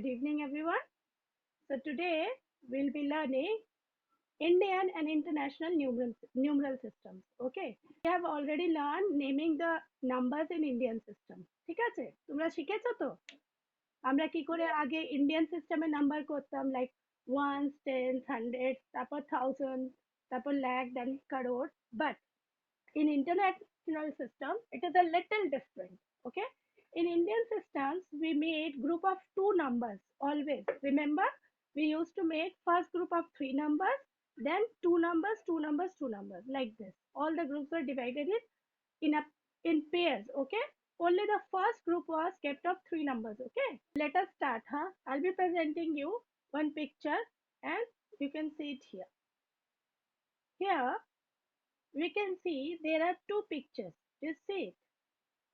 Good evening, everyone. So today we'll be learning Indian and international numeral systems. Okay. We have already learned naming the numbers in Indian system. ঠিক আছে? তোমরা শিখেছো তো? আমরা কি করে আগে ইন্ডিয়ান সিস্টেমে নাম্বার করতাম লাইক ওয়ান্স, টেন্স, হান্ড্রেড, তারপর থাউজেন্ড, তারপর লাখ, দেন কারোর। But in international system it is a little different. Okay, in Indian systems we made group of two numbers always. Remember, we used to make first group of three numbers, then two numbers, two numbers, two numbers, like this. All the groups were divided in pairs. Okay, only the first group was kept of three numbers. Okay, let us start. I'll be presenting you one picture and you can see it here. Here we can see there are two pictures. You see it?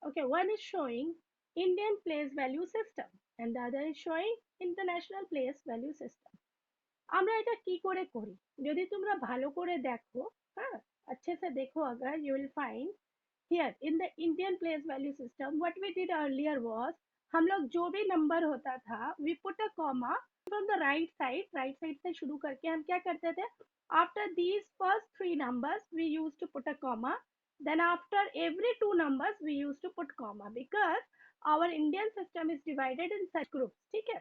Okay, one is showing Indian place value system and the other is showing international place value system. আমরা এটা কি করে করি? যদি তোমরা ভালো করে দেখো, হ্যাঁ, अच्छे से देखो अगर, you will find here in the Indian place value system what we did earlier was हम लोग जो भी नंबर होता था we put a comma from the right side से शुरू करके हम क्या करते थे, after these first three numbers we used to put a comma, then after every two numbers we used to put comma because our Indian system is divided in such groups. ठीक है,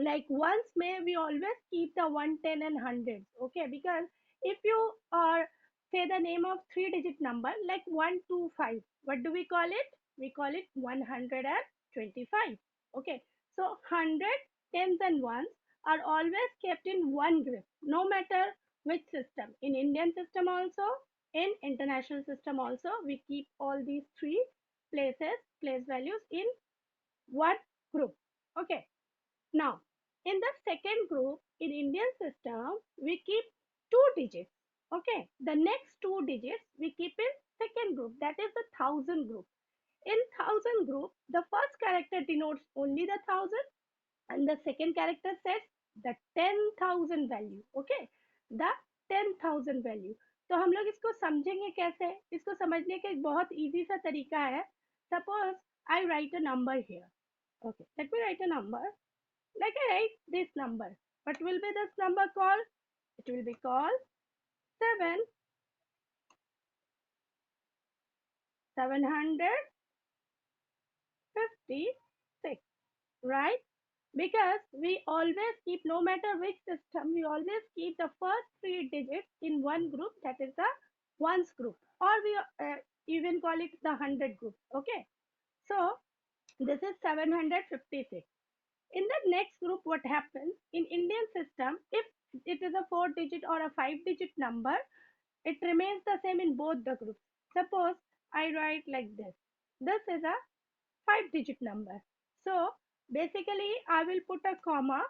like once may we always keep the 110 and hundreds. Okay, because if you are say the name of three digit number like 125, what do we call it? We call it 125. Okay, so 100, tens and ones are always kept in one group no matter which system. In Indian system also, in international system also, we keep all these three place values in one group. Okay, now, in the second group, in Indian system, we keep two digits. Okay, the next two digits we keep in second group, that is the thousand group. In thousand group, the first character denotes only the thousand and the second character says the 10,000 value. Okay, the 10,000 value. तो हम लोग इसको समझेंगे कैसे? इसको समझने का एक बहुत इजी सा तरीका है. Suppose I write a number here. Okay, let me write a number. Like I write this number. What will be this number called? It will be called 7, 756, right? Because we always keep, no matter which system, we always keep the first three digits in one group, that is the ones group, or we even call it the hundred group. Okay, so this is 756. In the next group, what happens in Indian system, if it is a four digit or a five digit number, it remains the same in both the groups. Suppose I write like this. This is a five digit number. So basically I will put a comma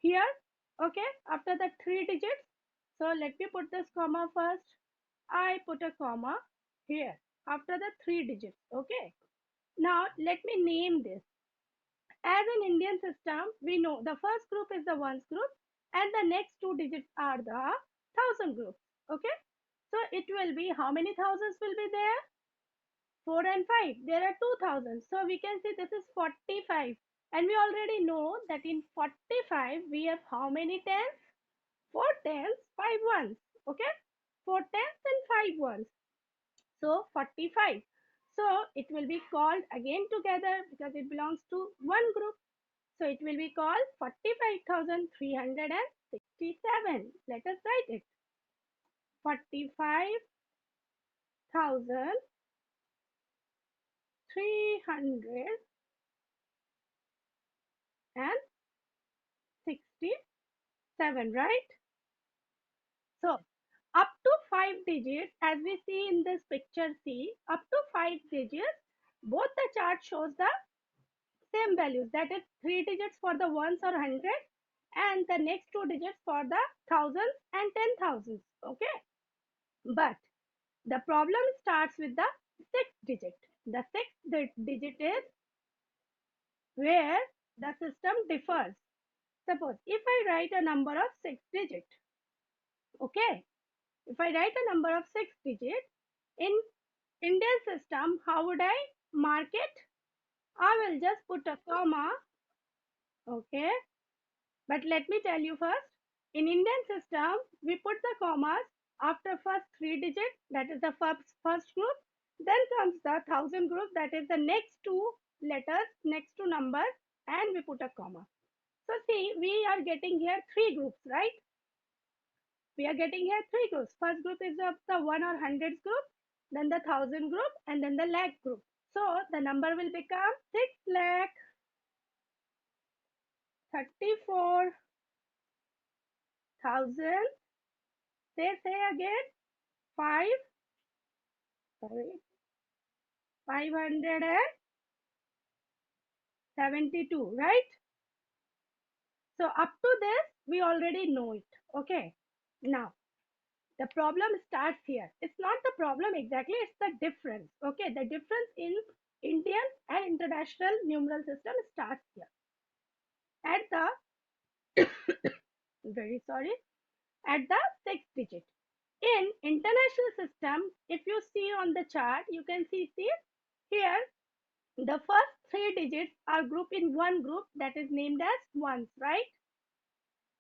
here. Okay, after the three digits. So let me put this comma first. I put a comma here after the three digits. Okay. Now let me name this. As in Indian system, we know the first group is the ones group and the next two digits are the thousand group. Okay. So it will be, how many thousands will be there? 4 and 5. There are 2000. So we can see this is 45. And we already know that in 45 we have how many tens? 4 tens, 5 ones. Okay. 4 tens and 5 ones. So 45. So it will be called again together because it belongs to one group. So it will be called 45,367. Let us write it. 45,367, right? So up to 5 digits, as we see in this picture, see, up to 5 digits, both the chart shows the same values, that is 3 digits for the ones or hundred and the next two digits for the thousands and 10,000s. Okay, but the problem starts with the sixth digit. The sixth digit is where the system differs. Suppose if I write a number of six digit, okay, if I write a number of six digit in Indian system, how would I mark it? I will just put a comma Okay, but let me tell you first. In Indian system, we put the commas after first three digits, that is the first group. Then comes the thousand group, that is the next two letters, next two numbers, and we put a comma. So see, we are getting here three groups, right? We are getting here three groups. First group is of the one or hundreds group, then the thousand group, and then the lakh group. So the number will become 6,34,000. Say again, five, sorry, 572, right? So up to this, we already know it. Okay. Now, the problem starts here. It's not the problem exactly, it's the difference. Okay. The difference in Indian and international numeral system starts here. At the, very sorry, at the sixth digit. In international system, if you see on the chart, you can see here the first three digits are grouped in one group that is named as ones, right?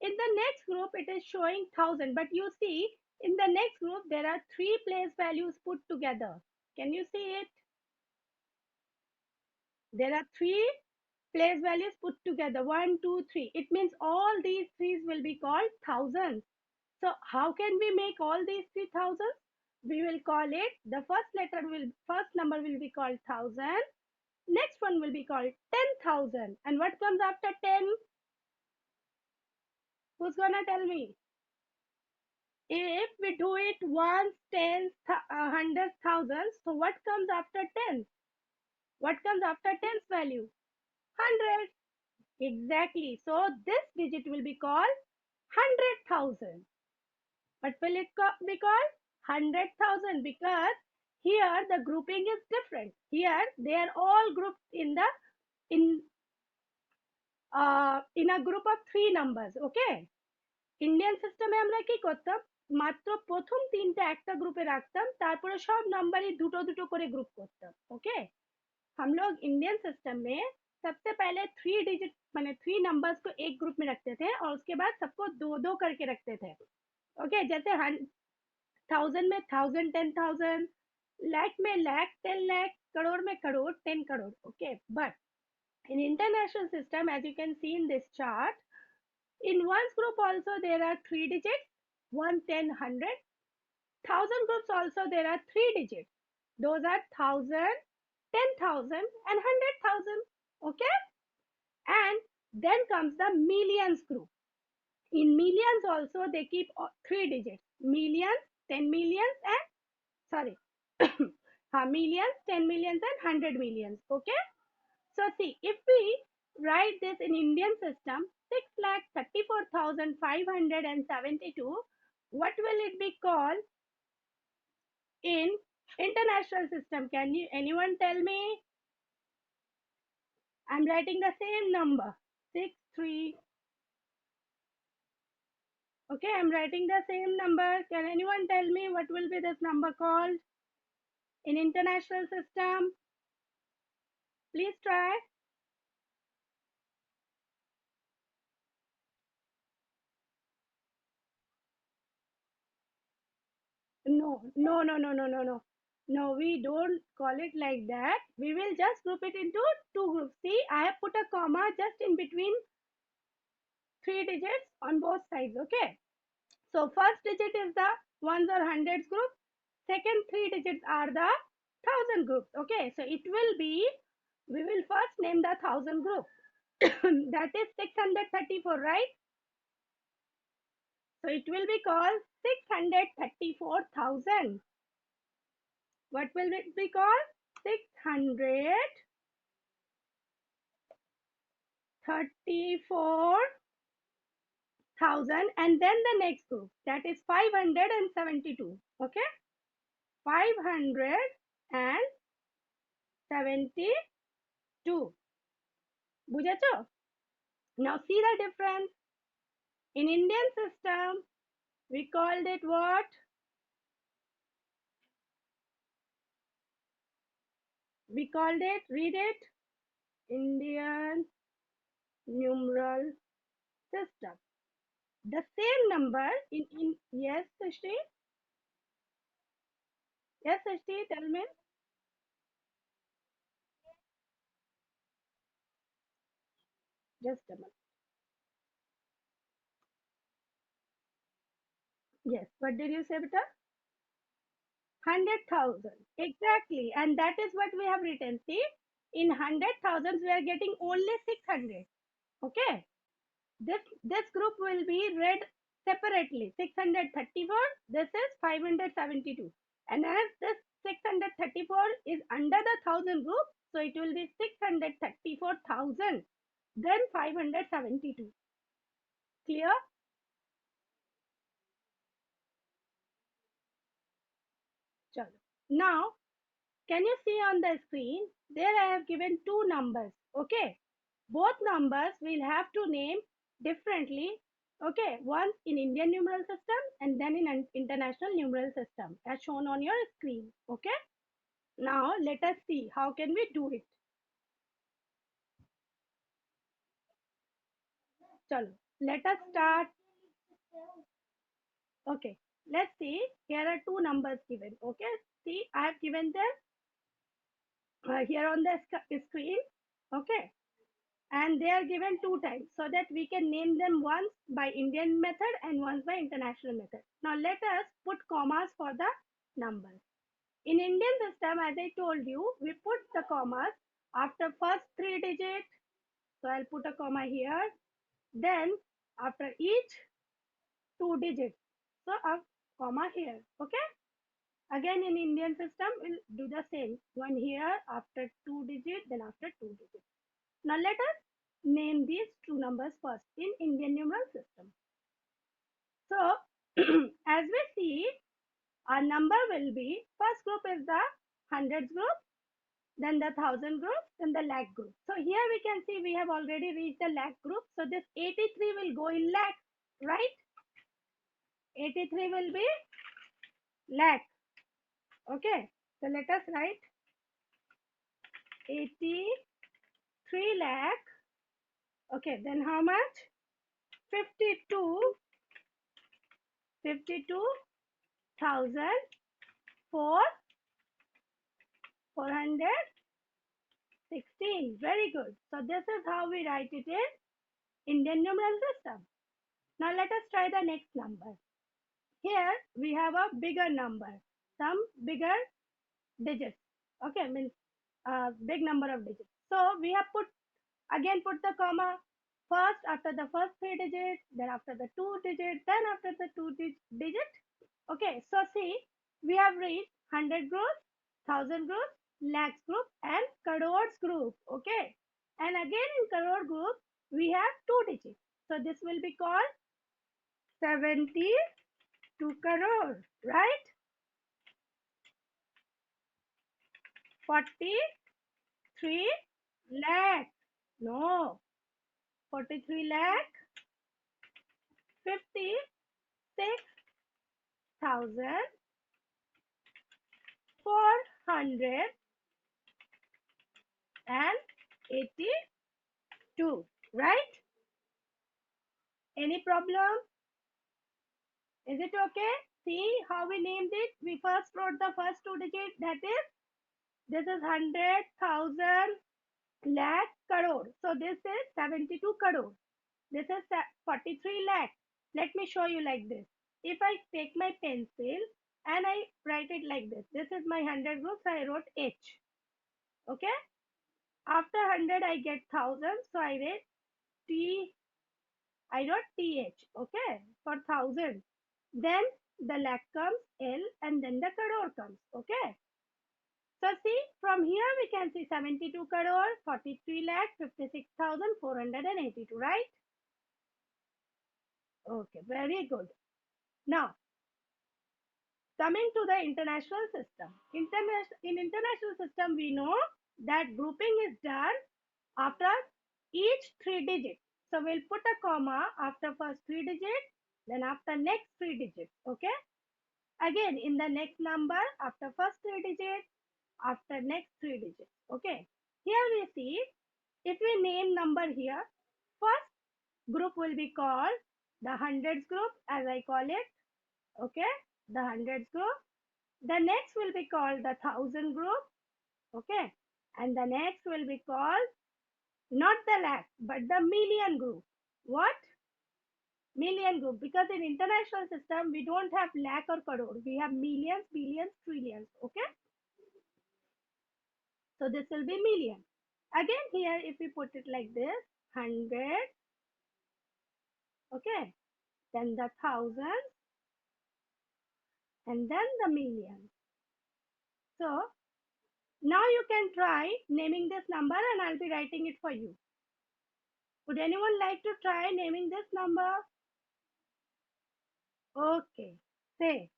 In the next group, it is showing 1000, but you see in the next group, there are three place values put together. Can you see it? There are three place values put together, one, two, three. It means all these threes will be called thousands. So how can we make all these 3,000? We will call it, the first number will be called 1000. Next one will be called 10,000. And what comes after 10? Who's gonna tell me? If we do it once, tens, hundreds, thousands, so what comes after tens? What comes after tens value? 100. Exactly. So this digit will be called 100,000. What will it be called? 100,000, because here the grouping is different. Here they are all grouped in in a group of three numbers. Okay. Indian সিস্টেমে আমরা কি করতাম, মাত্র প্রথম তিনটা একটা গ্রুপে রাখতাম, তারপরে সব নাম্বারই দুটো দুটো করে গ্रुप করতাम. ओके. हम लोग इंडियन सिस्टम में सबसे पहले थ्री डिजिट माने थ्री नंबर्स को एक ग्रुप में रखते थे और उसके बाद सबको दो दो करके रखते थे. ओके. जैसे थाउजेंड में थाउजेंड, 10,000, लाख में लाख, 10 लाख, करोड़ में crore, 10 crore. Okay. But in international system, as you can see in this chart, in one's group also there are three digits, 1, 10, 100. Thousand groups also there are three digits. Those are 1,000, 10,000 and 100,000. Okay. And then comes the millions group. In millions also they keep three digits. Millions, 10 millions and sorry. Millions, 10 millions and 100 millions. Okay. So see, if we write this in Indian system, 6,34,572, what will it be called in international system? Can you anyone tell me? I'm writing the same number, 63. Okay, I'm writing the same number. Can anyone tell me what will be this number called in international system? Please try. No, no, no, no, no, no, no. No, we don't call it like that. We will just group it into two groups. See, I have put a comma just in between three digits on both sides. Okay. So first digit is the ones or hundreds group. Second three digits are the thousand group. Okay. So it will be, we will first name the thousand group. That is 634, right? So it will be called 634,000. What will it be called? 634,000, and then the next group, that is 572. Okay. 572. বুঝেছো? Now see the difference. In Indian system, we called it what? We called it, read it, Indian numeral system. The same number in yes, Srishti? Yes, Srishti, tell me. Just a minute. Yes, what did you say, beta? 100,000. Exactly. And that is what we have written. See, in 100,000, we are getting only 600. Okay. This group will be read separately. 634. This is 572. And as this 634 is under the 1000 group, so it will be 634,000. Then 572. Clear? Chalo. Now, can you see on the screen? There I have given two numbers. Okay. Both numbers will have to name differently. Okay. Once in Indian numeral system and then in an international numeral system as shown on your screen. Okay. Now let us see how can we do it. Chalo. Let us start. Okay. Let's see. Here are two numbers given. Okay. See, I have given them here on the screen. Okay. And they are given two times so that we can name them once by Indian method and once by international method. Now let us put commas for the numbers. In Indian system, as I told you, we put the commas after first three digits. So I'll put a comma here. Then after each two digits. So a comma here. Okay. Again in Indian system, we'll do the same. One here after two digits, then after two digits. Now let us name these two numbers first in Indian numeral system. So as we see, our number will be first group is the hundreds group, then the thousand group, then the lakh group. So here we can see we have already reached the lakh group. So this 83 will go in lakh, right? 83 will be lakh. Okay. So let us write 83 lakh. Okay. Then how much? 52, 52,000 four 416. Very good. So this is how we write it in Indian numeral system. Now let us try the next number. Here we have a bigger number, some bigger digits. Okay, means big number of digits. So we have put the comma first after the first three digits, then after the two digits, then after the two digit. Okay, so see, we have reached 100 groups, 1000 groups, lakhs group, and crores group. Okay, and again in crore group, we have two digits. So this will be called 72 crore, right? 43 lakh. No, 43 lakh 56,482, right? Any problem? Is it okay? See how we named it? We first wrote the first two digits, that is, this is 100,000 lakh crore. So this is 72 crore. This is 43 lakh. Let me show you like this. If I take my pencil and I write it like this is my 100 group, so I wrote H. Okay? After 100, I get 1000, so T, I wrote TH. Okay? For 1000. Then the lakh comes L and then the crore comes. Okay? So see, from here we can see 72 crore, 43 lakh, 56,482, right? Okay, very good. Now, coming to the international system. In international system, we know that grouping is done after each three digits. So we'll put a comma after first three digits, then after next three digits. Okay. Again, in the next number, after first three digits, after next three digits. Okay. Here we see, if we name number here, First group will be called the hundreds group, as I call it. Okay, the hundreds group. The next will be called the thousand group. Okay, and the next will be called not the lakh but the million group. What? Million group, because in international system we don't have lakh or crore, we have millions, billions, trillions. Okay, so this will be million. Again here if we put it like this, 100, okay, then the thousand, and then the million. So now you can try naming this number and I'll be writing it for you. Would anyone like to try naming this number? Okay, say,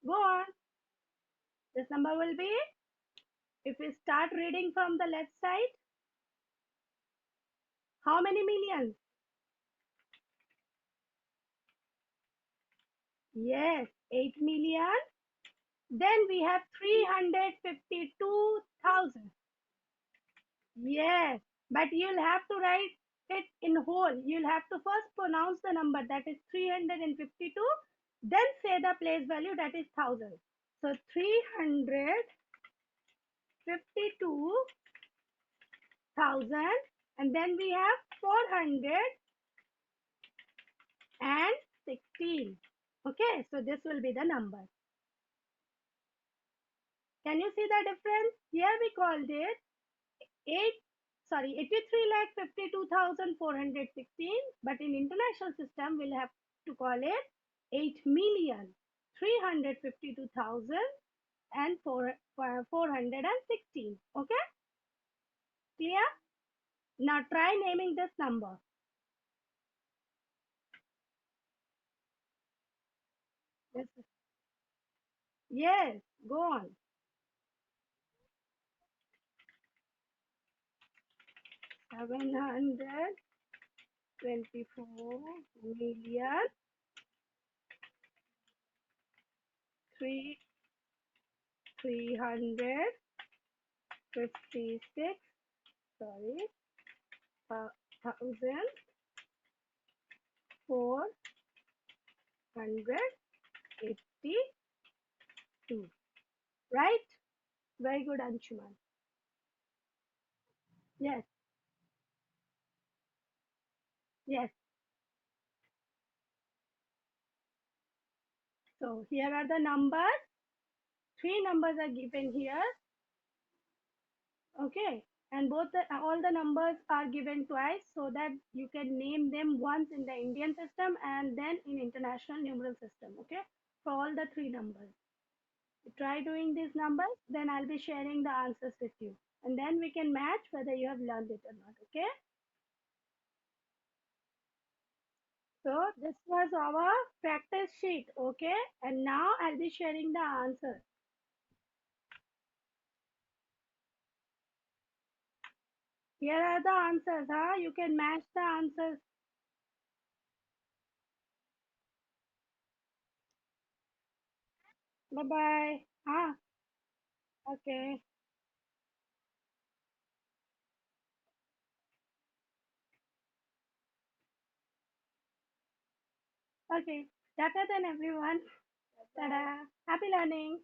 go on. This number will be, if we start reading from the left side, how many millions? Yes, 8 million. Then we have 352,000. Yes, but you'll have to write it in whole. You'll have to first pronounce the number, that is 352, then say the place value, that is 1000. So 352,000, and then we have 416. Okay, so this will be the number. Can you see the difference? Here we called it 8, sorry, 83 lakh 52,416, but in international system we'll have to call it 8,352,000 and 416. Okay, clear? Now try naming this number. Yes, yes, go on. 724 million 356, sorry, thousand 482. Right? Very good, Anshuman. Yes, yes. So here are the numbers. Three numbers are given here. Okay. And all the numbers are given twice so that you can name them once in the Indian system and then in international numeral system. Okay. For all the three numbers. Try doing these numbers, then I'll be sharing the answers with you. And then we can match whether you have learned it or not. Okay. So this was our practice sheet. Okay. And now I'll be sharing the answer. Here are the answers, huh? You can match the answers. Bye bye. Ah, okay. Okay. Tata then everyone. Tada. Happy learning.